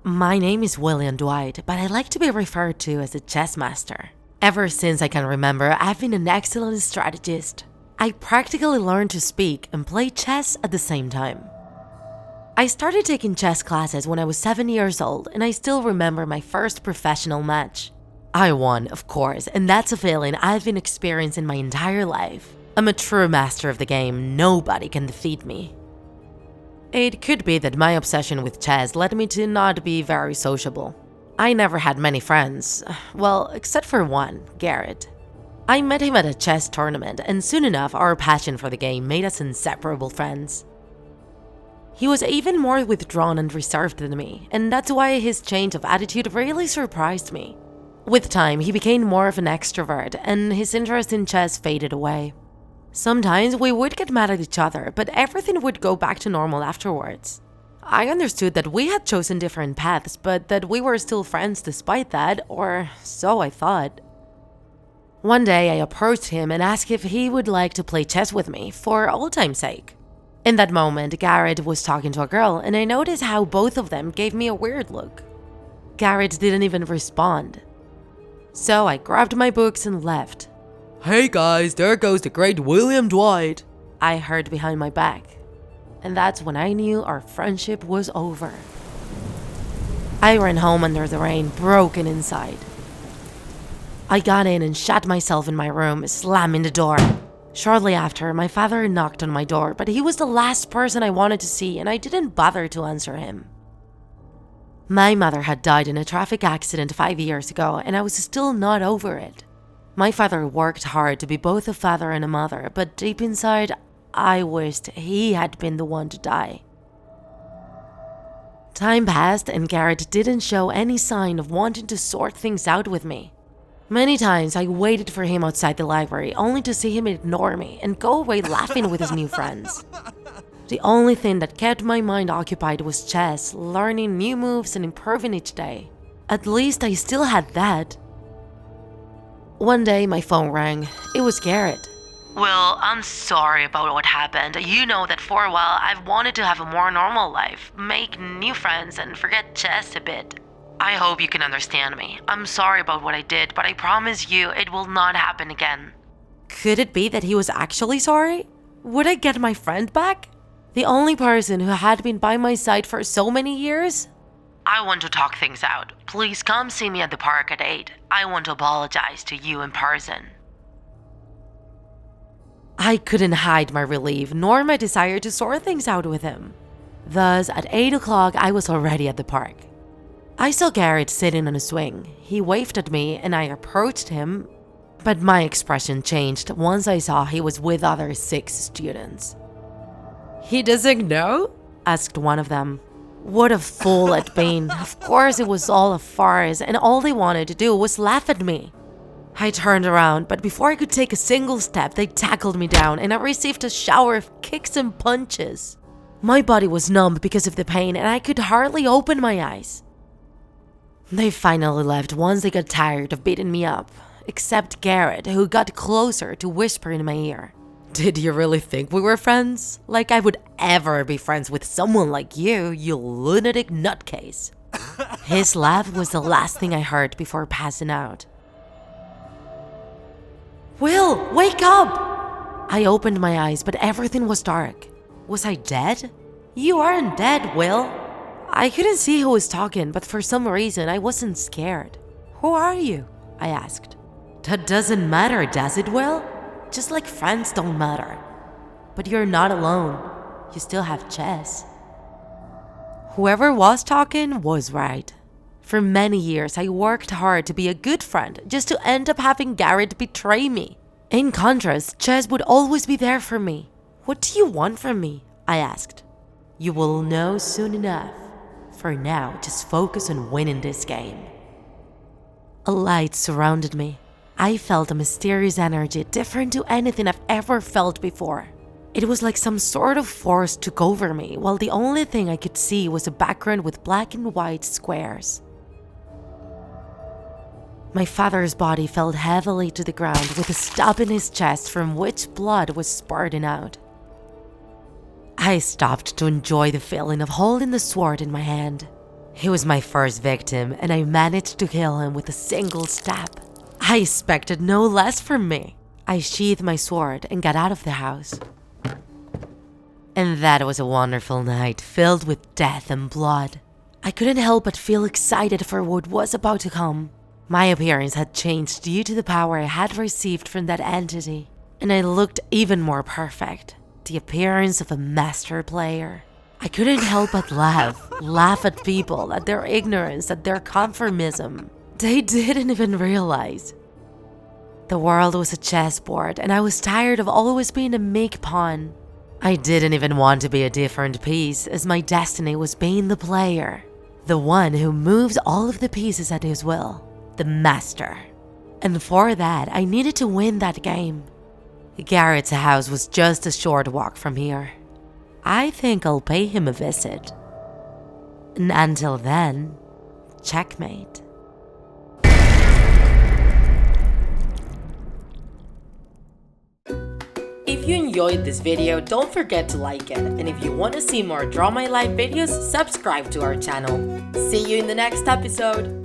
My name is William Dwight, but I like to be referred to as a Chessmaster. Ever since I can remember, I've been an excellent strategist. I practically learned to speak and play chess at the same time. I started taking chess classes when I was 7 years old, and I still remember my first professional match. I won, of course, and that's a feeling I've been experiencing my entire life. I'm a true master of the game, nobody can defeat me. It could be that my obsession with chess led me to not be very sociable. I never had many friends, well, except for one, Garrett. I met him at a chess tournament, and soon enough our passion for the game made us inseparable friends. He was even more withdrawn and reserved than me, and that's why his change of attitude really surprised me. With time, he became more of an extrovert, and his interest in chess faded away. Sometimes we would get mad at each other, but everything would go back to normal afterwards. I understood that we had chosen different paths, but that we were still friends despite that, or so I thought. One day I approached him and asked if he would like to play chess with me, for old time's sake. In that moment, Garrett was talking to a girl, and I noticed how both of them gave me a weird look. Garrett didn't even respond. So I grabbed my books and left. "Hey guys, there goes the great William Dwight," I heard behind my back. And that's when I knew our friendship was over. I ran home under the rain, broken inside. I got in and shut myself in my room, slamming the door. Shortly after, my father knocked on my door, but he was the last person I wanted to see, and I didn't bother to answer him. My mother had died in a traffic accident 5 years ago, and I was still not over it. My father worked hard to be both a father and a mother, but deep inside, I wished he had been the one to die. Time passed, and Garrett didn't show any sign of wanting to sort things out with me. Many times I waited for him outside the library, only to see him ignore me and go away laughing with his new friends. The only thing that kept my mind occupied was chess, learning new moves and improving each day. At least I still had that. One day my phone rang. It was Garrett. "Well, I'm sorry about what happened. You know that for a while I've wanted to have a more normal life, make new friends and forget chess a bit. I hope you can understand me. I'm sorry about what I did, but I promise you it will not happen again." Could it be that he was actually sorry? Would I get my friend back? The only person who had been by my side for so many years? "I want to talk things out. Please come see me at the park at 8. I want to apologize to you in person." I couldn't hide my relief, nor my desire to sort things out with him. Thus, at 8 o'clock, I was already at the park. I saw Garrett sitting on a swing. He waved at me and I approached him, but my expression changed once I saw he was with other 6 students. "He doesn't know?" asked one of them. What a fool I'd been. Of course it was all a farce, and all they wanted to do was laugh at me. I turned around, but before I could take a single step, they tackled me down and I received a shower of kicks and punches. My body was numb because of the pain and I could hardly open my eyes. They finally left once they got tired of beating me up, except Garrett, who got closer to whisper in my ear. "Did you really think we were friends? Like I would ever be friends with someone like you lunatic nutcase." His laugh was the last thing I heard before passing out. "Will, wake up!" I opened my eyes, but everything was dark. Was I dead? "You aren't dead, Will." I couldn't see who was talking, but for some reason I wasn't scared. "Who are you?" I asked. "That doesn't matter, does it, Will? Just like friends don't matter. But you're not alone. You still have chess." Whoever was talking was right. For many years, I worked hard to be a good friend just to end up having Garrett betray me. In contrast, chess would always be there for me. "What do you want from me?" I asked. "You will know soon enough. For now, just focus on winning this game." A light surrounded me. I felt a mysterious energy different to anything I've ever felt before. It was like some sort of force took over me, while the only thing I could see was a background with black and white squares. My father's body fell heavily to the ground with a stab in his chest from which blood was spurting out. I stopped to enjoy the feeling of holding the sword in my hand. He was my first victim, and I managed to kill him with a single stab. I expected no less from me. I sheathed my sword and got out of the house. And that was a wonderful night, filled with death and blood. I couldn't help but feel excited for what was about to come. My appearance had changed due to the power I had received from that entity, and I looked even more perfect, the appearance of a master player. I couldn't help but laugh at people, at their ignorance, at their conformism. They didn't even realize. The world was a chessboard, and I was tired of always being a meek pawn. I didn't even want to be a different piece, as my destiny was being the player, the one who moves all of the pieces at his will, the master. And for that, I needed to win that game. Garrett's house was just a short walk from here. I think I'll pay him a visit. And until then, checkmate. If you enjoyed this video, don't forget to like it. And if you want to see more Draw My Life videos, subscribe to our channel. See you in the next episode.